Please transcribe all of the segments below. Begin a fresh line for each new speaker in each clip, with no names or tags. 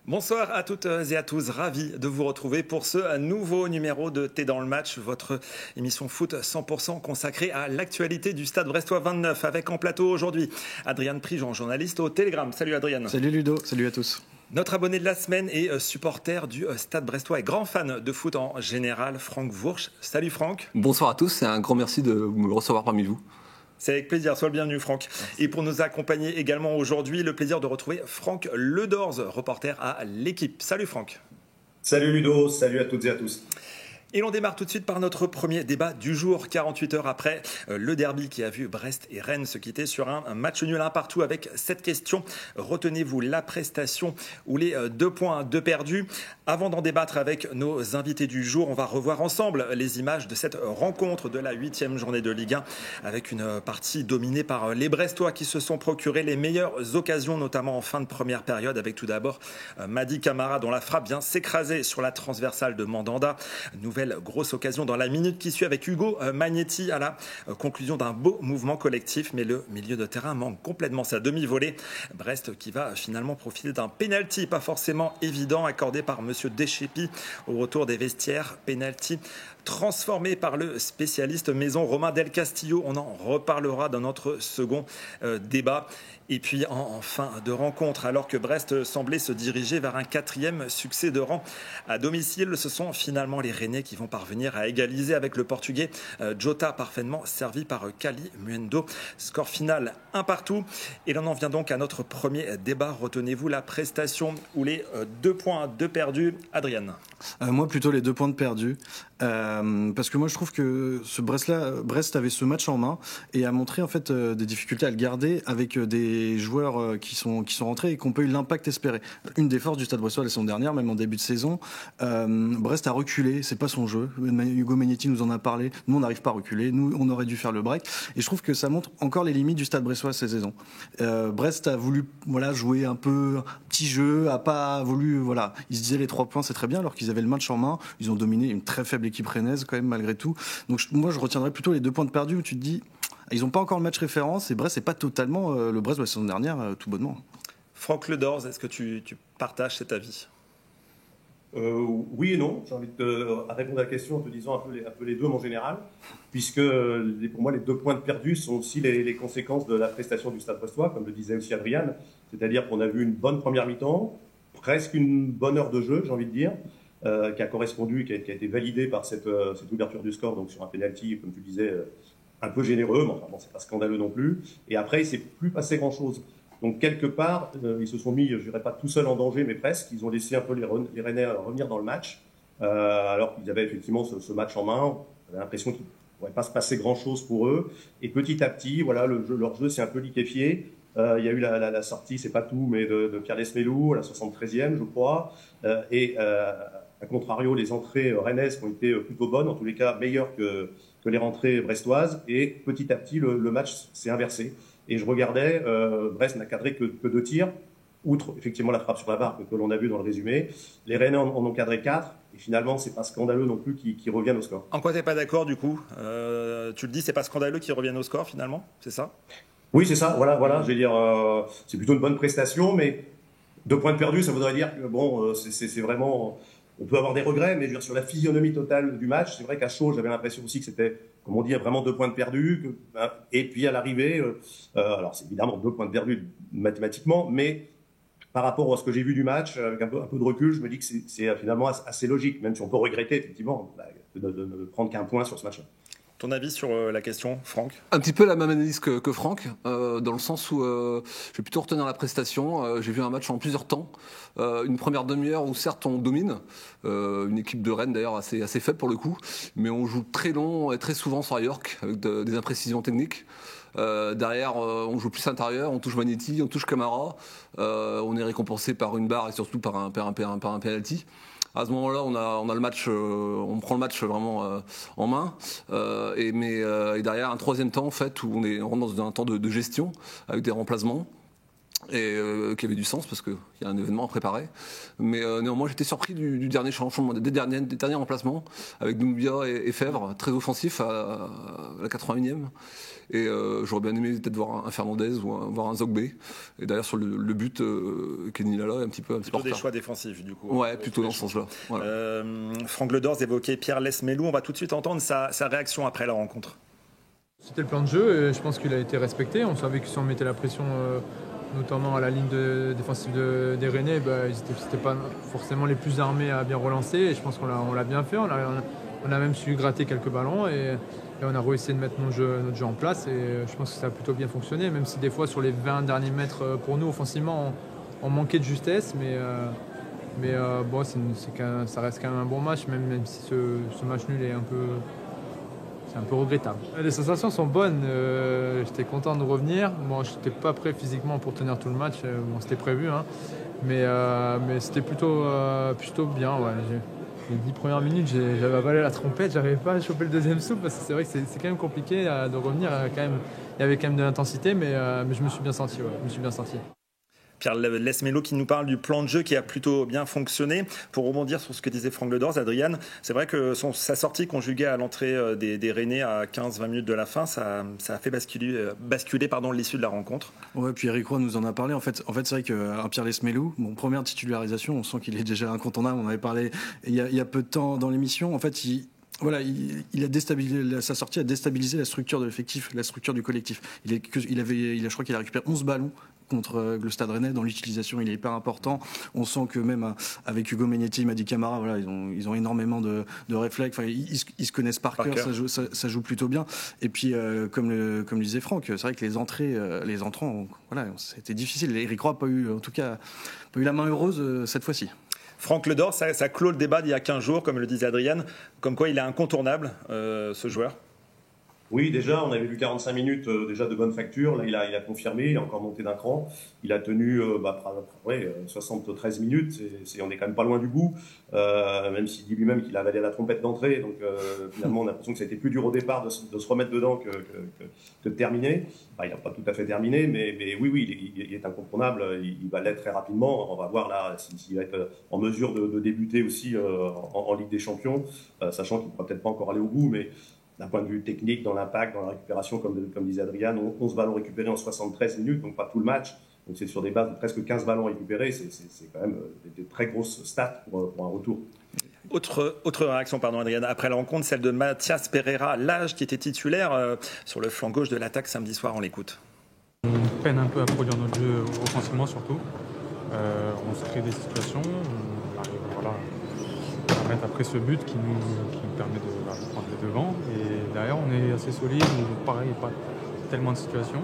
Bonsoir à toutes et à tous, ravi de vous retrouver pour ce nouveau numéro de T'es dans le match, votre émission foot 100% consacrée à l'actualité du Stade Brestois 29, avec en plateau aujourd'hui Adrian Prigent, journaliste au Télégramme. Salut Adrian.
Salut Ludo, salut à tous.
Notre abonné de la semaine et supporter du Stade Brestois et grand fan de foot en général, Franck Vourch. Salut Franck.
Bonsoir à tous et un grand merci de me recevoir parmi vous.
C'est avec plaisir, sois le bienvenu Franck. Merci. Et pour nous accompagner également aujourd'hui, le plaisir de retrouver Franck Ledorz, reporter à l'Équipe. Salut Franck.
Salut Ludo, salut à toutes et à tous.
Et l'on démarre tout de suite par notre premier débat du jour, 48 heures après le derby qui a vu Brest et Rennes se quitter sur un match nul 1-1 avec cette question. Retenez-vous la prestation ou les 2 points de perdus? Avant d'en débattre avec nos invités du jour, on va revoir ensemble les images de cette rencontre de la 8e journée de Ligue 1 avec une partie dominée par les Brestois qui se sont procurés les meilleures occasions, notamment en fin de première période, avec tout d'abord Mady Camara dont la frappe vient s'écraser sur la transversale de Mandanda. Nouvelle grosse occasion dans la minute qui suit avec Hugo Magnetti à la conclusion d'un beau mouvement collectif, mais le milieu de terrain manque complètement sa demi-volée. Brest qui va finalement profiter d'un penalty pas forcément évident accordé par Monsieur Deschépy au retour des vestiaires. Penalty transformé par le spécialiste maison Romain Del Castillo. On en reparlera dans notre second débat. Et puis en fin de rencontre, alors que Brest semblait se diriger vers un 4e succès de rang à domicile, ce sont finalement les Rennais qui vont parvenir à égaliser avec le Portugais Jota, parfaitement servi par Kali Muendo. Score final 1-1. Et l'on en vient donc à notre premier débat. Retenez-vous la prestation ou les 2 points de perdus? Adrien.
Moi plutôt les 2 points de perdus. Parce que moi je trouve que ce Brest avait ce match en main et a montré en fait des difficultés à le garder avec des joueurs qui sont rentrés et qui n'ont pas eu l'impact espéré. Une des forces du Stade Brestois la saison dernière, même en début de saison, Brest a reculé, c'est pas son jeu. Hugo Magnetti nous en a parlé. Nous on n'arrive pas à reculer, nous on aurait dû faire le break. Et je trouve que ça montre encore les limites du Stade Brestois cette saison. Brest a voulu jouer un peu un petit jeu, a pas voulu ils se disaient les 3 points c'est très bien alors qu'ils avaient le match en main. Ils ont dominé une très faible équipe rennaise quand même malgré tout. Donc moi je retiendrai plutôt les 2 points de perdus où tu te dis ils n'ont pas encore le match référence et Brest c'est pas totalement le Brest de la saison dernière tout bonnement.
Franck Ledorz, est-ce que tu partages cet avis?
Oui et non. J'ai envie de répondre à la question en te disant un peu les deux en général, puisque pour moi les 2 points de perdus sont aussi les conséquences de la prestation du Stade Brestois, comme le disait aussi Adrian. C'est-à-dire qu'on a vu une bonne première mi-temps, presque une bonne heure de jeu, j'ai envie de dire, qui a correspondu, qui a été validée par cette ouverture du score, donc sur un penalty, comme tu disais, un peu généreux, mais enfin bon, c'est pas scandaleux non plus. Et après, il s'est plus passé grand-chose. Donc quelque part, ils se sont mis, je dirais pas tout seuls en danger, mais presque. Ils ont laissé un peu les Rennais revenir dans le match, alors qu'ils avaient effectivement ce match en main. J'avais l'impression qu'il ne pourrait pas se passer grand-chose pour eux. Et petit à petit, leur jeu s'est un peu liquéfié. Il y a eu la sortie, c'est pas tout, mais de Pierre Lesmelou à la 73e, je crois. À contrario, les entrées rennaises ont été plutôt bonnes, en tous les cas meilleures que les rentrées brestoises. Et petit à petit, le match s'est inversé. Et je regardais, Brest n'a cadré que 2 tirs, outre effectivement la frappe sur la barre que l'on a vu dans le résumé. Les Rennais en ont cadré 4. Et finalement, c'est pas scandaleux non plus qu'ils reviennent au score.
En quoi t'es pas d'accord du coup? Tu le dis, c'est pas scandaleux qu'ils reviennent au score finalement, c'est ça?
Oui, c'est ça. Voilà. Je vais dire, c'est plutôt une bonne prestation, mais 2 points de perdus, ça voudrait dire que bon, c'est vraiment. On peut avoir des regrets, mais je veux dire, sur la physionomie totale du match, c'est vrai qu'à chaud, j'avais l'impression aussi que c'était, comme on dit, vraiment 2 points de perdus. Et puis à l'arrivée, alors c'est évidemment 2 points de perdus mathématiquement, mais par rapport à ce que j'ai vu du match, avec un peu de recul, je me dis que c'est finalement assez logique, même si on peut regretter effectivement de ne prendre qu'un point sur ce match-là.
Ton avis sur la question, Franck?
Un petit peu la même analyse que Franck, dans le sens où je vais plutôt retenir la prestation. J'ai vu un match en plusieurs temps. Une première demi-heure où certes on domine, une équipe de Rennes d'ailleurs assez faible pour le coup, mais on joue très long et très souvent sur York avec des imprécisions techniques. Derrière, on joue plus intérieur, on touche Magnetti, on touche Camara, on est récompensé par une barre et surtout par un penalty. À ce moment-là, on a le match, on prend le match vraiment en main. Et derrière, un 3e temps en fait où on rentre dans un temps de gestion avec des remplacements. et qui avait du sens parce qu'il y a un événement à préparer. Mais néanmoins, j'étais surpris du dernier changement, des derniers remplacements, avec Doumbia et Fèvre, très offensif à la 81e. Et j'aurais bien aimé peut-être voir un Fernandez ou voir un Zogbé. Et d'ailleurs, sur le but, Kenny Lala est un petit peu
plutôt des choix défensifs, du coup.
Ouais, plutôt dans ce sens-là. Voilà.
Franck Ledors évoquait Pierre Lesmelou. On va tout de suite entendre sa réaction après la rencontre.
C'était le plan de jeu et je pense qu'il a été respecté. On savait que si on mettait la pression, notamment à la ligne défensive des Rennais, c'était pas forcément les plus armés à bien relancer. Et je pense qu'on l'a bien fait. On a même su gratter quelques ballons et on a réussi de mettre notre jeu en place. Et je pense que ça a plutôt bien fonctionné, même si des fois sur les 20 derniers mètres pour nous offensivement, on manquait de justesse. Mais bon, ça reste quand même un bon match, même si ce match nul est un peu regrettable. Les sensations sont bonnes, j'étais content de revenir. Bon, je n'étais pas prêt physiquement pour tenir tout le match, bon, c'était prévu, hein. Mais c'était plutôt bien. Ouais. Les 10 premières minutes, j'avais avalé la trompette, j'arrivais pas à choper le deuxième souffle parce que c'est vrai que c'est quand même compliqué de revenir. Quand même, il y avait quand même de l'intensité, mais je me suis bien senti. Ouais, je me suis bien senti.
Pierre Lesmelou qui nous parle du plan de jeu qui a plutôt bien fonctionné. Pour rebondir sur ce que disait Franck Ledors, Adrien, c'est vrai que sa sortie conjuguée à l'entrée des Rennais à 15-20 minutes de la fin, ça a fait basculer l'issue de la rencontre.
Ouais, puis Eric Roy nous en a parlé. En fait c'est vrai qu'un Pierre Lesmelou, première titularisation, on sent qu'il est déjà incontournable. On avait parlé il y a peu de temps dans l'émission. En fait, il a déstabilisé, sa sortie a déstabilisé la structure de l'effectif, la structure du collectif. Je crois qu'il a récupéré 11 ballons contre le Stade Rennais. Dans l'utilisation, il est hyper important. On sent que même avec Hugo Megnetti, Madi Camara, voilà, ils ont énormément de réflexes. Enfin, ils se connaissent par cœur. Ça joue plutôt bien. Et puis, comme disait Franck, c'est vrai que les entrants, voilà, c'était difficile. Eric Roy n'a pas eu la main heureuse cette fois-ci.
Franck Ledors, ça clôt le débat d'il y a 15 jours, comme le disait Adrien, comme quoi il est incontournable, ce joueur.
Oui, déjà, on avait vu 45 minutes déjà de bonne facture. Là, il a confirmé, il a encore monté d'un cran. Il a tenu 73 minutes. On est quand même pas loin du bout, même s'il dit lui-même qu'il a avalé la trompette d'entrée. Donc finalement, on a l'impression que ça a été plus dur au départ de se remettre dedans que de terminer. Enfin, il n'a pas tout à fait terminé, mais oui, il est incontournable. Il va l'être très rapidement. On va voir là s'il va être en mesure de débuter aussi en Ligue des Champions, sachant qu'il ne pourra peut-être pas encore aller au bout, mais d'un point de vue technique, dans l'impact, dans la récupération, comme disait Adrien, 11 ballons récupérés en 73 minutes, donc pas tout le match. Donc c'est sur des bases de presque 15 ballons récupérés. C'est quand même des très grosses stats pour un retour.
Autre réaction, Adrien, après la rencontre, celle de Mathias Pereira, l'âge qui était titulaire sur le flanc gauche de l'attaque samedi soir. On l'écoute.
On peine un peu à produire notre jeu offensivement surtout. On se crée des situations, on arrive à mettre après ce but qui nous permet de prendre les devants. Et derrière, on est assez solide, pareil, pas tellement de situations.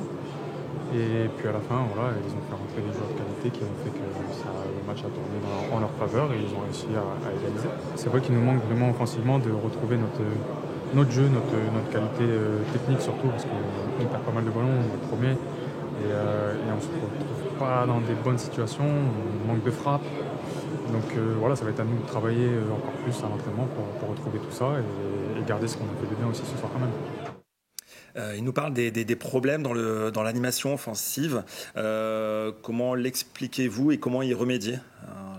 Et puis à la fin, voilà, ils ont fait rentrer des joueurs de qualité qui ont fait que le match a tourné en leur faveur et ils ont réussi à égaliser. C'est vrai qu'il nous manque vraiment offensivement de retrouver notre jeu, notre qualité technique surtout, parce qu'on perd pas mal de ballons, on est le premier. Et on ne se retrouve pas dans des bonnes situations, on manque de frappe. Donc voilà, ça va être à nous de travailler encore plus à l'entraînement pour retrouver tout ça et garder ce qu'on a fait de bien aussi ce soir quand même.
Il nous parle des problèmes dans l'animation offensive. Comment l'expliquez-vous et comment y remédier ?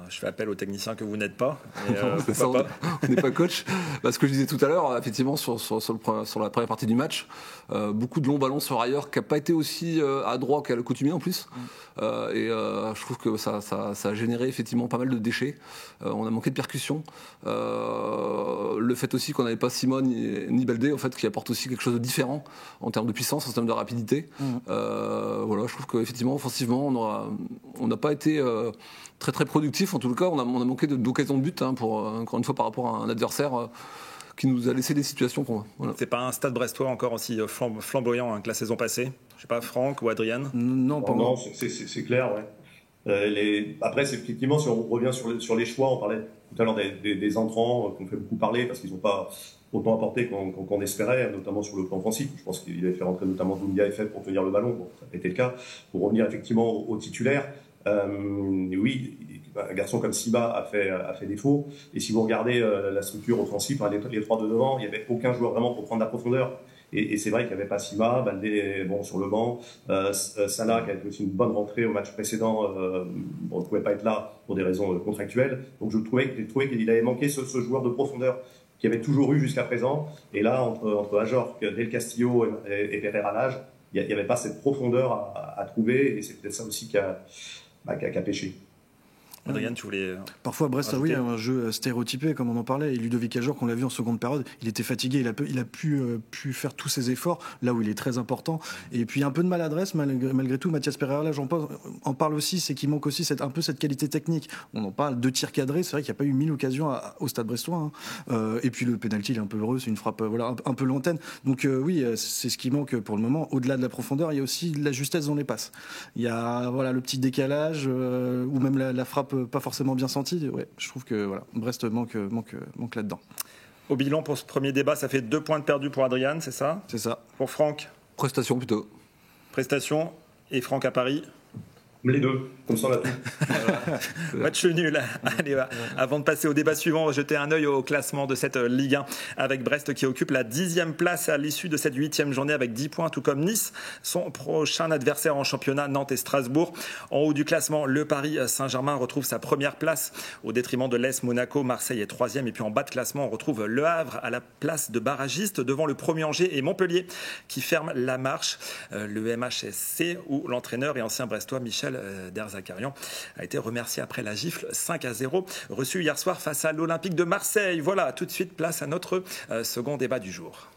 Je fais appel aux techniciens que vous n'êtes pas.
On n'est pas coach. Ce que je disais tout à l'heure, effectivement, sur la première partie du match, beaucoup de longs ballons sur ailleurs, qui n'a pas été aussi adroit qu'à l'accoutumée en plus. Je trouve que ça a généré effectivement pas mal de déchets. On a manqué de percussion. Le fait aussi qu'on n'avait pas Simon ni Baldé, en fait, qui apporte aussi quelque chose de différent en termes de puissance, en termes de rapidité. Voilà, je trouve qu'effectivement, offensivement, on n'a pas été très très productif. En tout cas, on a manqué d'occasion de but, encore une fois, par rapport à un adversaire qui nous a laissé des situations pour moi. Voilà.
C'est pas un Stade brestois encore aussi flamboyant que la saison passée. Je sais pas, Franck ou Adrien.
Non, c'est clair, ouais. Après, c'est effectivement, si on revient sur les choix, on parlait tout à l'heure des entrants qu'on fait beaucoup parler parce qu'ils n'ont pas autant apporté qu'on espérait, notamment sur le plan offensif. Je pense qu'il avait fait rentrer notamment Doumbia et Fèvre pour tenir le ballon. Bon, ça n'a pas été le cas. Pour revenir effectivement aux titulaires, oui, un garçon comme Siba a fait défaut. Et si vous regardez la structure offensive, les trois de devant, il n'y avait aucun joueur vraiment pour prendre la profondeur. Et c'est vrai qu'il n'y avait pas Sima, Baldé sur le banc, Salah qui a été aussi une bonne rentrée au match précédent, on ne pouvait pas être là pour des raisons contractuelles. Donc j'ai trouvé qu'il avait manqué ce joueur de profondeur qu'il y avait toujours eu jusqu'à présent. Et là, entre Ajorc, Del Castillo et Pereira Lage, il n'y avait pas cette profondeur à trouver, et c'est peut-être ça aussi qui a pêché.
Adrien, tu voulais.
Parfois, Brest, oui, un jeu stéréotypé, comme on en parlait. Et Ludovic Ajorc, on l'a vu en seconde période, il était fatigué, il a pu faire tous ses efforts, là où il est très important. Et puis, un peu de maladresse, malgré tout. Mathias Pereira, là, j'en parle aussi, c'est qu'il manque aussi un peu cette qualité technique. On en parle de tirs cadrés, c'est vrai qu'il n'y a pas eu 1000 occasions au Stade brestois. Et puis, le pénalty, il est un peu heureux, c'est une frappe un peu lointaine. Donc, oui, c'est ce qui manque pour le moment. Au-delà de la profondeur, il y a aussi de la justesse dans les passes. Il y a le petit décalage, ou même la frappe pas forcément bien senti. Ouais, je trouve que Brest manque là-dedans.
Au bilan pour ce premier débat, ça fait 2 points de perdus pour Adrien, c'est ça ?
C'est ça.
Pour Franck ?
Prestation plutôt.
Prestation. Et Franck à Paris ?
Les deux, comme ça on a tout.
Match nul. Allez, avant de passer au débat suivant, jeter un œil au classement de cette Ligue 1 avec Brest qui occupe la 10e place à l'issue de cette 8e journée avec 10 points, tout comme Nice, son prochain adversaire en championnat, Nantes et Strasbourg. En haut du classement, le Paris Saint-Germain retrouve sa première place au détriment de l'Est, Monaco, Marseille est 3e. Et puis en bas de classement, on retrouve Le Havre à la place de barragiste devant le premier Angers et Montpellier qui ferment la marche. Le MHSC où l'entraîneur et ancien brestois Michel Derzakarian a été remercié après la gifle 5-0 reçue hier soir face à l'Olympique de Marseille. Voilà, tout de suite place à notre second débat du jour.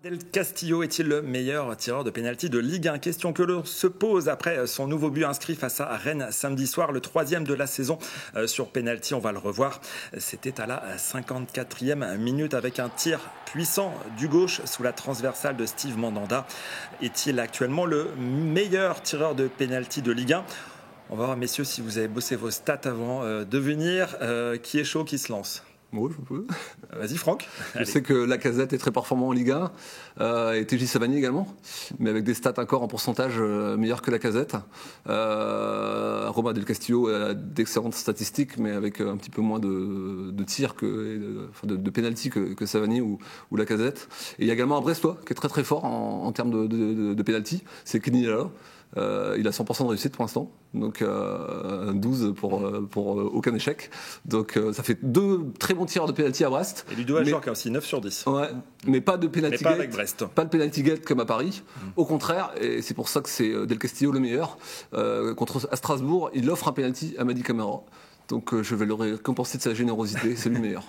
Del Castillo est-il le meilleur tireur de pénalty de Ligue 1 ? Question que l'on se pose après son nouveau but inscrit face à Rennes samedi soir, le 3e de la saison sur pénalty. On va le revoir. C'était à la 54e minute avec un tir puissant du gauche sous la transversale de Steve Mandanda. Est-il actuellement le meilleur tireur de pénalty de Ligue 1 ? On va voir, messieurs, si vous avez bossé vos stats avant de venir. Qui est chaud, qui se lance ?
Oui, je peux.
Vas-y, Franck.
Je sais que Lacazette est très performant en Ligue 1 et TJ Savanier également, mais avec des stats encore en pourcentage meilleurs que Lacazette. Romain Del Castillo a d'excellentes statistiques, mais avec un petit peu moins de tirs, de pénalty que Savanier ou Lacazette. Et il y a également un Brestois qui est très très fort en termes de pénalty, c'est Kenny Lala. Il a 100% de réussite pour l'instant, donc 12 pour aucun échec. Donc ça fait 2 très bons tireurs de pénalty à Brest.
Et Ludo Ajorc aussi, 9 sur 10.
Ouais, mais pas de pénalty
gate. Avec Brest.
Pas de pénalty gate comme à Paris. Au contraire, et c'est pour ça que c'est Del Castillo le meilleur. À Strasbourg, il offre un pénalty à Mady Camara. Donc je vais le récompenser de sa générosité, c'est le meilleur.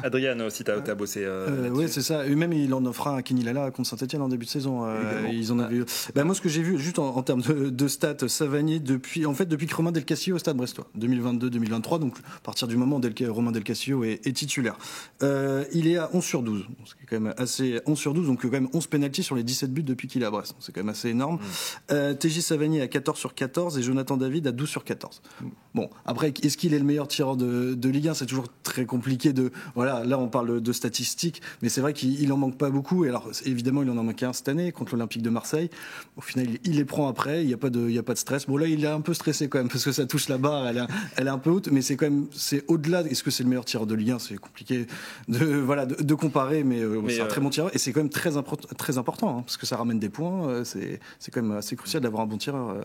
Adrien aussi, t'as bossé.
Oui, c'est ça. Et même il en offra un Kenny Lala contre Saint-Etienne en début de saison. Ils en avaient. Moi, ce que j'ai vu, juste en termes de stats, Savanier depuis que Romain Del Castillo au Stade brestois, 2022-2023, donc à partir du moment où Romain Del Castillo est titulaire, il est à 11 sur 12. C'est quand même assez 11 sur 12, donc quand même 11 pénaltys sur les 17 buts depuis qu'il est à Brest. C'est quand même assez énorme. TJ Savanier à 14 sur 14 et Jonathan David à 12 sur 14. Bon, après, est-ce qu'il est le meilleur tireur de Ligue 1 ? C'est toujours très compliqué là on parle de statistiques, mais c'est vrai qu'il en manque pas beaucoup. Et alors évidemment il en a manqué un cette année contre l'Olympique de Marseille. Au final il les prend après, il y a pas de stress. Bon là il est un peu stressé quand même parce que ça touche la barre, elle est un peu haute, mais c'est au-delà. Est-ce que c'est le meilleur tireur de Ligue 1 ? C'est compliqué de comparer, mais c'est un très bon tireur et c'est quand même très important parce que ça ramène des points. C'est quand même assez crucial d'avoir un bon tireur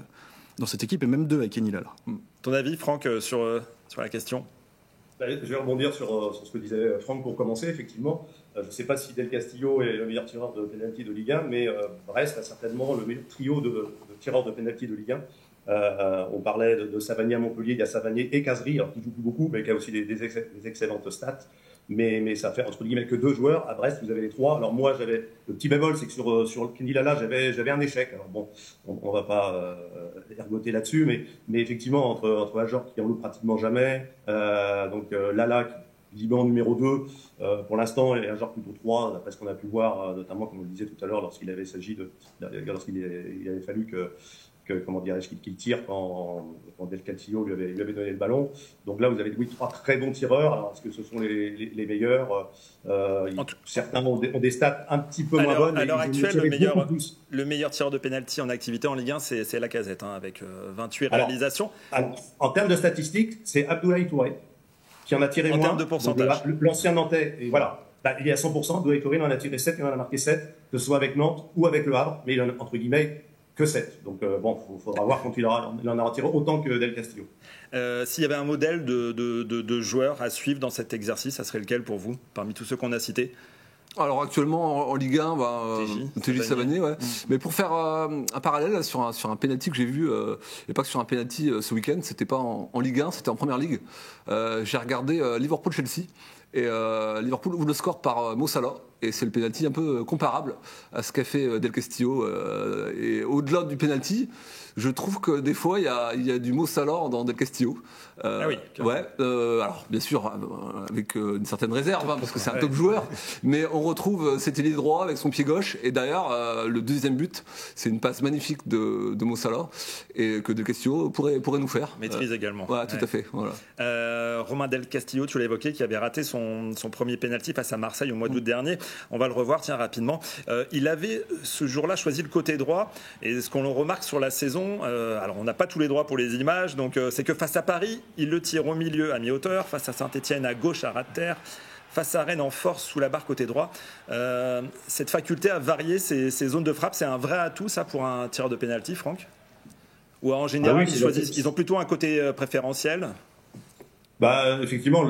dans cette équipe, et même 2 avec Kenny Lala.
Ton avis, Franck, sur la question ?
Je vais rebondir sur ce que disait Franck pour commencer. Effectivement, je ne sais pas si Del Castillo est le meilleur tireur de pénalty de Ligue 1, mais Brest a certainement le meilleur trio de tireurs de pénalty de Ligue 1. On parlait de Savanier à Montpellier, il y a Savanier et Cazerie, alors qui joue plus beaucoup, mais qui a aussi des excellentes stats. Mais ça fait entre guillemets que 2 joueurs. À Brest, vous avez les 3. Alors moi, j'avais le petit bémol, c'est que sur Kenny Lala, j'avais un échec. Alors bon, on va pas ergoter là-dessus, mais effectivement entre Ajorc qui en loupe pratiquement jamais, Lala visiblement numéro 2 pour l'instant, et Ajorc plutôt 3 d'après ce qu'on a pu voir, notamment comme on le disait tout à l'heure lorsqu'il avait fallu qu'il tire quand Del Castillo lui avait donné le ballon. Donc là, vous avez 3 très bons tireurs. Alors, est-ce que ce sont les meilleurs Certains ont des stats un petit peu moins bonnes.
À l'heure actuelle, le meilleur tireur de pénalty en activité en Ligue 1, c'est Lacazette, avec 28 réalisations.
Alors, en termes de statistiques, c'est Abdoulaye Touré. qui en a tiré
En
moins.
termes de pourcentage.
Donc, l'ancien Nantais, et voilà, il est à 100%, Doé Touré, il en a tiré 7, il en a marqué 7, que ce soit avec Nantes ou avec le Havre, mais il en a, entre guillemets, que 7. Donc bon, il faudra voir quand il en aura tiré autant que Del Castillo.
S'il y avait un modèle de joueur à suivre dans cet exercice, ça serait lequel pour vous, parmi tous ceux qu'on a cités?
Alors actuellement en Ligue 1, TJ Savanier, ouais. Mais pour faire un parallèle sur un penalty que j'ai vu, et pas que sur un penalty ce week-end, c'était pas en Ligue 1, c'était en Première Ligue. J'ai regardé Liverpool-Chelsea. Et Liverpool ouvre le score par Mo Salah. Et c'est le penalty un peu comparable à ce qu'a fait Del Castillo. Et au-delà du penalty, je trouve que des fois, il y a du Mo Salah dans Del Castillo.
Ah oui.
Ouais. Alors, bien sûr, avec une certaine réserve, parce que c'est un top joueur. Mais on retrouve cet ailier droit avec son pied gauche. Et d'ailleurs, le deuxième but, c'est une passe magnifique de Mo Salah et que Del Castillo pourrait nous faire.
Maîtrise également.
Ouais, tout à fait. Voilà.
Romain Del Castillo, tu l'as évoqué, qui avait raté son premier penalty face à Marseille au mois d'août dernier. On va le revoir, tiens, rapidement. Il avait ce jour-là choisi le côté droit. Et ce qu'on remarque sur la saison, alors on n'a pas tous les droits pour les images, donc c'est que face à Paris, il le tire au milieu à mi-hauteur, face à Saint-Etienne à gauche à ras de terre, face à Rennes en force sous la barre côté droit. Cette faculté à varier ces zones de frappe, c'est un vrai atout, ça, pour un tireur de pénalty, Franck? Ou en général, ils ont plutôt un côté préférentiel?
Effectivement,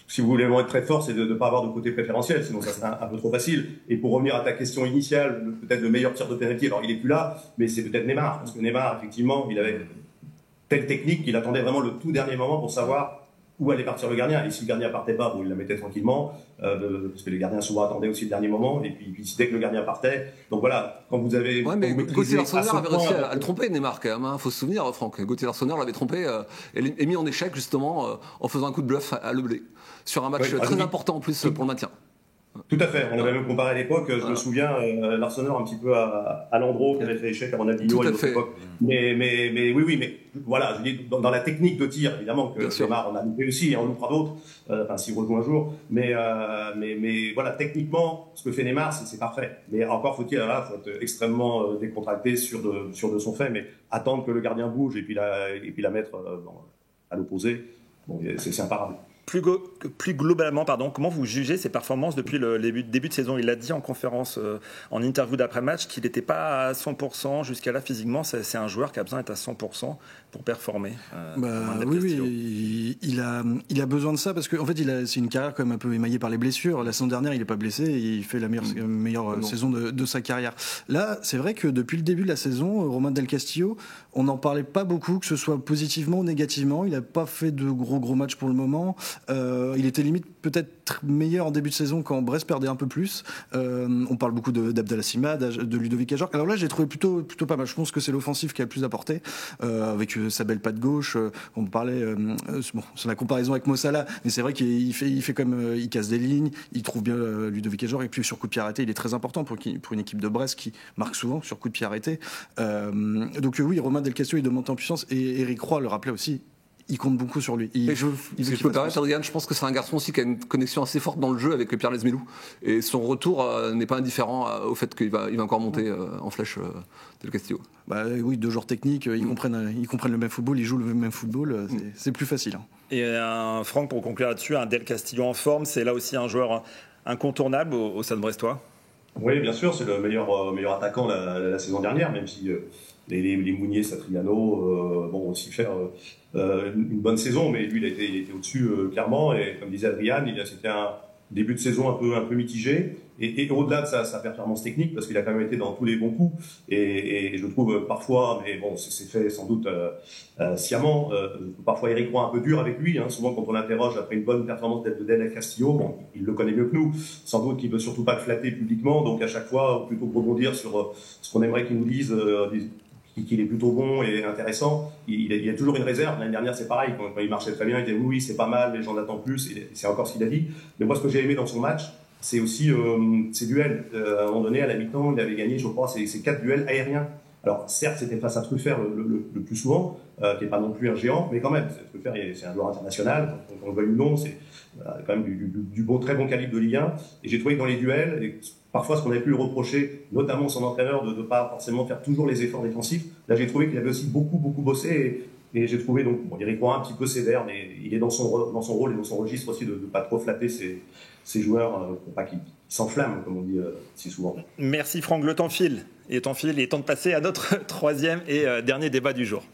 si vous voulez vraiment être très fort, c'est de ne pas avoir de côté préférentiel, sinon ça serait un peu trop facile. Et pour revenir à ta question initiale, peut-être le meilleur tir de pénalty, alors il n'est plus là, mais c'est peut-être Neymar, parce que Neymar, effectivement, il avait telle technique qu'il attendait vraiment le tout dernier moment pour savoir où allait partir le gardien. Et si le gardien partait pas, il la mettait tranquillement, parce que les gardiens souvent attendaient aussi le dernier moment, et puis dès que le gardien partait. Donc voilà, quand vous avez...
Ouais, mais Gauthier Larsonneur avait réussi à le tromper, Neymar, quand même. Faut se souvenir, Franck. Gauthier Larsonneur l'avait trompé et mis en échec, justement, en faisant un coup de bluff à Le Blé. Sur un match très important, en plus, pour le maintien.
Tout à fait. On avait même comparé à l'époque. Je me souviens, Larsonneur un petit peu à Landreau, qui avait fait échec à Ronaldinho à l'époque. Mais oui, mais voilà, je dis dans la technique de tir, évidemment que Neymar en a loupé aussi, et en loupera d'autres, s'il rejoue un jour. Mais voilà, techniquement, ce que fait Neymar, c'est parfait. Mais encore faut être extrêmement décontracté sur de son fait, mais attendre que le gardien bouge et puis la mettre à l'opposé, bon, c'est imparable.
Plus globalement, comment vous jugez ses performances depuis le début de saison? Il l'a dit en conférence, en interview d'après-match, qu'il n'était pas à 100% jusqu'à là physiquement. C'est un joueur qui a besoin d'être à 100% pour performer.
Oui, il a besoin de ça parce qu'en fait, c'est une carrière quand même un peu émaillée par les blessures. La saison dernière, il n'est pas blessé et il fait la meilleure saison de sa carrière. Là, c'est vrai que depuis le début de la saison, Romain Del Castillo, on n'en parlait pas beaucoup, que ce soit positivement ou négativement. Il n'a pas fait de gros matchs pour le moment. Il était limite peut-être meilleur en début de saison quand Brest perdait un peu plus. On parle beaucoup d'Abdallah Sima, de Ludovic Ajorc. Alors là, j'ai trouvé plutôt pas mal. Je pense que c'est l'offensif qui a le plus apporté, avec sa belle patte gauche. On parlait sur la comparaison avec Mo Salah, mais c'est vrai qu'il fait comme il casse des lignes, il trouve bien Ludovic Ajorc, et puis sur coup de pied arrêté, il est très important pour une équipe de Brest qui marque souvent sur coup de pied arrêté. Donc oui, Romain Del Castillo, il doit monter en puissance, et Eric Roy le rappelait aussi. Il compte beaucoup sur lui.
Si je peux me permettre, Adrien, je pense que c'est un garçon aussi qui a une connexion assez forte dans le jeu avec Pierre Lesmelou. Et son retour n'est pas indifférent au fait qu'il va encore monter en flèche Del Castillo.
Oui, 2 joueurs techniques, ils comprennent le même football, ils jouent le même football, c'est plus facile.
Et Franck, pour conclure là-dessus, un Del Castillo en forme, c'est là aussi un joueur incontournable au Stade brestois?
Oui, bien sûr, c'est le meilleur attaquant la saison dernière, même si les Mounier, Satriano vont aussi faire une bonne saison, mais lui, il était au-dessus clairement, et comme disait Adrien, c'était un début de saison un peu mitigé, et au-delà de sa performance technique, parce qu'il a quand même été dans tous les bons coups, et je trouve parfois, mais bon, c'est fait sans doute sciemment, parfois Eric Roy un peu dur avec lui, souvent quand on l'interroge après une bonne performance de Del Castillo, bon, il le connaît mieux que nous, sans doute qu'il veut surtout pas le flatter publiquement, donc à chaque fois, plutôt que rebondir sur ce qu'on aimerait qu'il nous dise, qu'il est plutôt bon et intéressant, il y a toujours une réserve. L'année dernière, c'est pareil, quand il marchait très bien, il disait oui, c'est pas mal, les gens l'attendent plus, et c'est encore ce qu'il a dit. Mais moi, ce que j'ai aimé dans son match, c'est aussi ses duels. À un moment donné, à la mi-temps, il avait gagné, je crois, ses 4 duels aériens. Alors, certes, c'était face à Truffert le plus souvent, qui n'est pas non plus un géant, mais quand même, Truffert, c'est un joueur international, on le voit ou non, c'est quand même du très bon calibre de Ligue 1. Et j'ai trouvé que dans les duels, et parfois ce qu'on avait pu lui reprocher, notamment son entraîneur, de ne pas forcément faire toujours les efforts défensifs, là j'ai trouvé qu'il avait aussi beaucoup bossé, Et j'ai trouvé donc Eric Roy un petit peu sévère, mais il est dans son rôle et dans son registre aussi de ne pas trop flatter ses joueurs pour pas qu'ils s'enflamment, comme on dit si souvent.
Merci Franck, le temps file. Il est temps de passer à notre troisième et dernier débat du jour.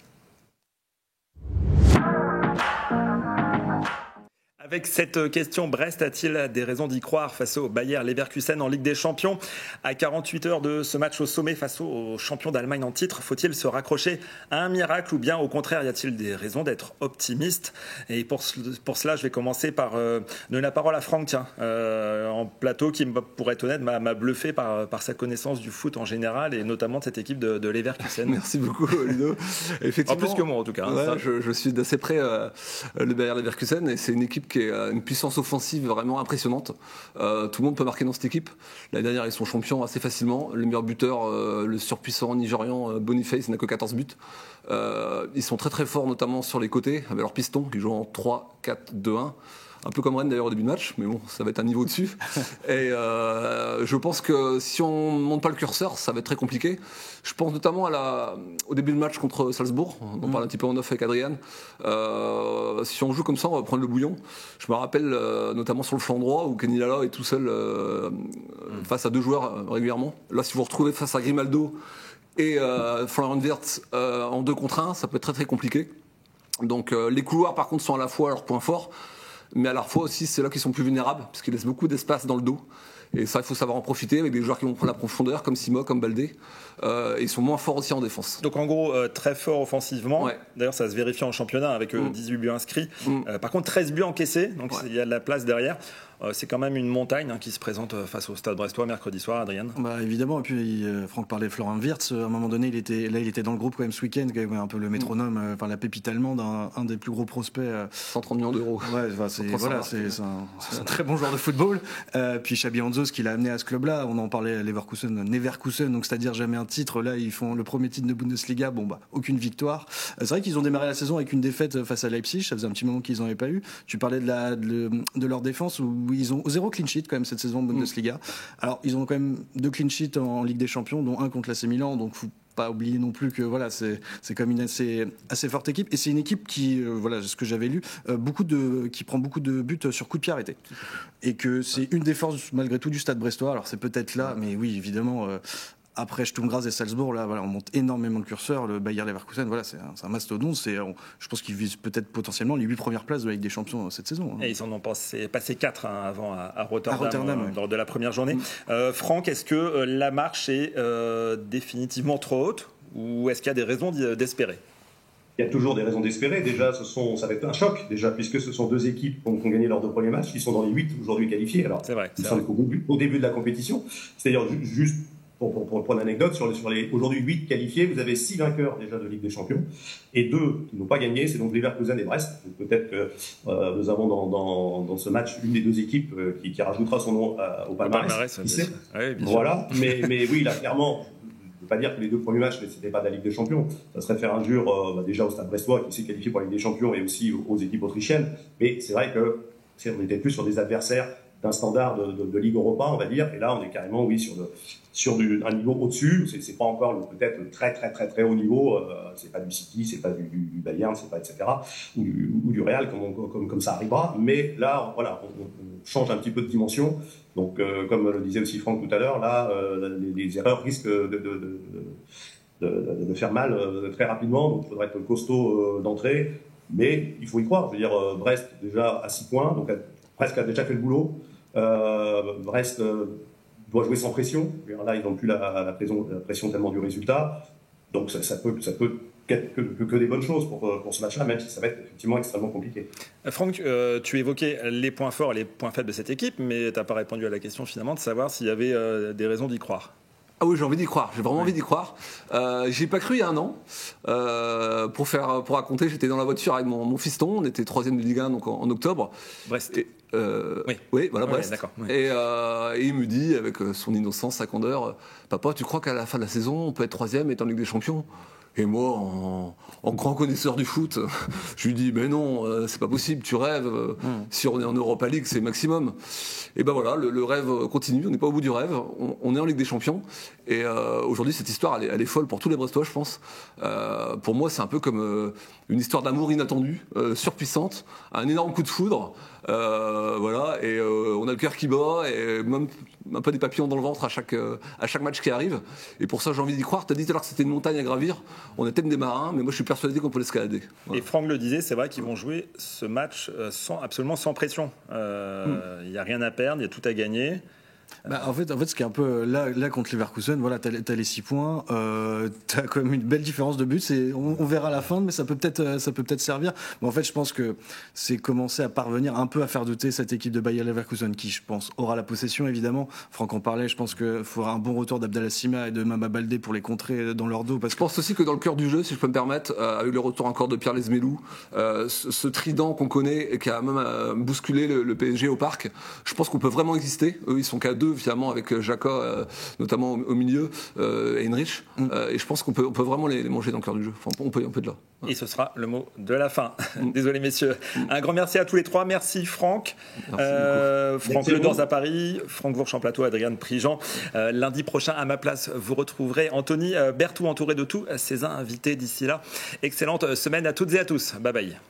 Avec cette question, Brest a-t-il des raisons d'y croire face au Bayer Leverkusen en Ligue des Champions? À 48 heures de ce match au sommet face aux champions d'Allemagne en titre, faut-il se raccrocher à un miracle ou bien au contraire y a-t-il des raisons d'être optimiste? Et pour cela, je vais commencer par donner la parole à Franck, en plateau, qui, pour être honnête, m'a bluffé par sa connaissance du foot en général et notamment de cette équipe de Leverkusen.
Merci beaucoup Ludo. Effectivement,
En plus que moi en tout cas.
Ouais, je suis d'assez près le Bayer Leverkusen et c'est une équipe qui a une puissance offensive vraiment impressionnante. Tout le monde peut marquer dans cette équipe. L'année dernière, ils sont champions assez facilement. Le meilleur buteur, le surpuissant nigérian Boniface, n'a que 14 buts. Ils sont très très forts, notamment sur les côtés, avec leur piston qui joue en 3-4-2-1. Un peu comme Rennes d'ailleurs au début de match, mais bon, ça va être un niveau au-dessus. Et je pense que si on ne monte pas le curseur, ça va être très compliqué. Je pense notamment au début de match contre Salzbourg, on en parle un petit peu en off avec Adrien. Si on joue comme ça, on va prendre le bouillon. Je me rappelle notamment sur le flanc droit où Kenny Lala est tout seul face à deux joueurs régulièrement. Là, si vous vous retrouvez face à Grimaldo et Florian Wirtz en 2 contre 1, ça peut être très très compliqué. Donc les couloirs par contre sont à la fois leurs points forts, mais à la fois aussi c'est là qu'ils sont plus vulnérables parce qu'ils laissent beaucoup d'espace dans le dos et ça il faut savoir en profiter avec des joueurs qui vont prendre la profondeur comme Simo, comme Baldé, et ils sont moins forts aussi en défense.
Donc en gros très fort offensivement,
ouais.
D'ailleurs ça se vérifie en championnat avec 18 buts inscrits, par contre 13 buts encaissés, donc il y a de la place derrière. C'est quand même une montagne qui se présente face au Stade Brestois mercredi soir, Adrien.
Bah évidemment, et puis Franck parlait de Florian Wirtz, à un moment donné il était dans le groupe quand même ce week-end, quand même un peu le métronome, la pépite allemande, un des plus gros prospects.
130 millions d'euros.
Ouais, c'est un très bon joueur de football. Puis Xabi Alonso, ce qu'il a amené à ce club-là, on en parlait à Leverkusen, donc c'est-à-dire jamais un titre. Là, ils font le premier titre de Bundesliga, aucune victoire. C'est vrai qu'ils ont démarré la saison avec une défaite face à Leipzig, ça faisait un petit moment qu'ils n'en avaient pas eu. Tu parlais de leur défense où ils ont 0 clean sheet quand même cette saison en Bundesliga. Alors ils ont quand même 2 clean sheets en Ligue des Champions, dont un contre l'AC Milan, donc faut pas oublier non plus que voilà, c'est comme une assez forte équipe, et c'est une équipe qui ce que j'avais lu, qui prend beaucoup de buts sur coup de pied arrêté, et que c'est une des forces malgré tout du Stade Brestois. Alors c'est peut-être là, mais oui évidemment. Après Sturm Graz et Salzbourg, là, on monte énormément le curseur. Le Bayer Leverkusen, c'est un mastodonte. Je pense qu'ils visent peut-être potentiellement les 8 premières places de la Ligue des Champions cette saison.
Et ils en ont passé 4 avant à Rotterdam, lors de la première journée. Franck, est-ce que la marche est définitivement trop haute ou est-ce qu'il y a des raisons d'espérer?
Il y a toujours des raisons d'espérer. Déjà, ça va être un choc, puisque ce sont 2 équipes qui ont gagné leurs 2 premiers matchs, qui sont dans les 8 aujourd'hui qualifiés. Alors,
c'est vrai.
Ils sont au début de la compétition. C'est-à-dire juste pour prendre l'anecdote, sur les aujourd'hui 8 qualifiés, vous avez 6 vainqueurs déjà de Ligue des Champions et 2 qui n'ont pas gagné, c'est donc Leverkusen et Brest. Donc peut-être que nous avons dans ce match une des 2 équipes qui rajoutera son nom au palmarès. Voilà, mais oui, là clairement, je ne veux pas dire que les 2 premiers matchs c'était pas de la Ligue des Champions. Ça serait faire injure déjà au Stade Brestois qui s'est qualifié pour la Ligue des Champions et aussi aux équipes autrichiennes. Mais c'est vrai que on était plus sur des adversaires d'un standard de Ligue Europa, on va dire, et là on est carrément sur un niveau au-dessus. C'est pas encore peut-être très très très très haut niveau, c'est pas du City, c'est pas du Bayern, c'est pas etc. ou du Real comme ça arrivera, mais là voilà, on change un petit peu de dimension. Donc comme le disait aussi Franck tout à l'heure, là les erreurs risquent de faire mal très rapidement, donc il faudrait être costaud d'entrée, mais il faut y croire. Je veux dire, Brest déjà à 6 points, donc presque a déjà fait le boulot. Brest doit jouer sans pression. Là, ils n'ont plus la pression tellement du résultat. Donc, ça peut que des bonnes choses pour ce match-là, même si ça va être effectivement extrêmement compliqué.
Franck, tu évoquais les points forts et les points faibles de cette équipe, mais tu n'as pas répondu à la question finalement de savoir s'il y avait des raisons d'y croire.
Ah oui, j'ai envie d'y croire. J'ai vraiment envie d'y croire. J'y ai pas cru il y a un an. Pour raconter, j'étais dans la voiture avec mon fiston. On était 3e de Ligue 1 donc en octobre.
Brest.
Oui, voilà, Brest.
D'accord. Oui.
Et il me dit, avec son innocence, sa candeur, papa, tu crois qu'à la fin de la saison, on peut être 3e et être en Ligue des Champions? Et moi, en grand connaisseur du foot, je lui dis, mais non, c'est pas possible, tu rêves. Si on est en Europa League, c'est maximum. Et ben voilà, le rêve continue, on n'est pas au bout du rêve, on est en Ligue des Champions. Et aujourd'hui, cette histoire, elle est folle pour tous les Brestois, je pense. Pour moi, c'est un peu comme une histoire d'amour inattendue, surpuissante, un énorme coup de foudre. Voilà, et on a le cœur qui bat, et même un peu des papillons dans le ventre à chaque match qui arrive. Et pour ça, j'ai envie d'y croire. Tu as dit tout à l'heure que c'était une montagne à gravir. On est peut-être des marins, mais moi je suis persuadé qu'on peut l'escalader. Voilà.
Et Franck le disait, c'est vrai qu'ils vont jouer ce match absolument sans pression. Il n'y a rien à perdre, il y a tout à gagner.
En fait, ce qui est un peu là contre Leverkusen, voilà, t'as les 6 points, t'as quand même une belle différence de but. On verra à la fin, mais ça peut peut-être servir. Mais en fait, je pense que c'est commencer à parvenir un peu à faire douter cette équipe de Bayer Leverkusen, qui, je pense, aura la possession évidemment. Franck en parlait. Je pense qu'il faudra un bon retour d'Abdallah Sima et de Mama Baldé pour les contrer dans leur dos.
Je pense aussi que dans le cœur du jeu, si je peux me permettre, avec le retour encore de Pierre Lesmelou, ce trident qu'on connaît et qui a même bousculé le PSG au parc, je pense qu'on peut vraiment exister. Eux, ils sont qu'à 2 finalement avec Xhaka notamment au milieu et Heinrich, et je pense qu'on peut vraiment les manger dans le cœur du jeu. Enfin, on peut de là.
Et ce sera le mot de la fin. Désolé messieurs. Un grand merci à tous les trois. Merci Franck. Franck Ledors à Paris, Franck Vourchamp-Plateau, Adrien Prigent. Lundi prochain à ma place, vous retrouverez Anthony Berthoud entouré de tous ses invités. D'ici là, excellente semaine à toutes et à tous. Bye bye.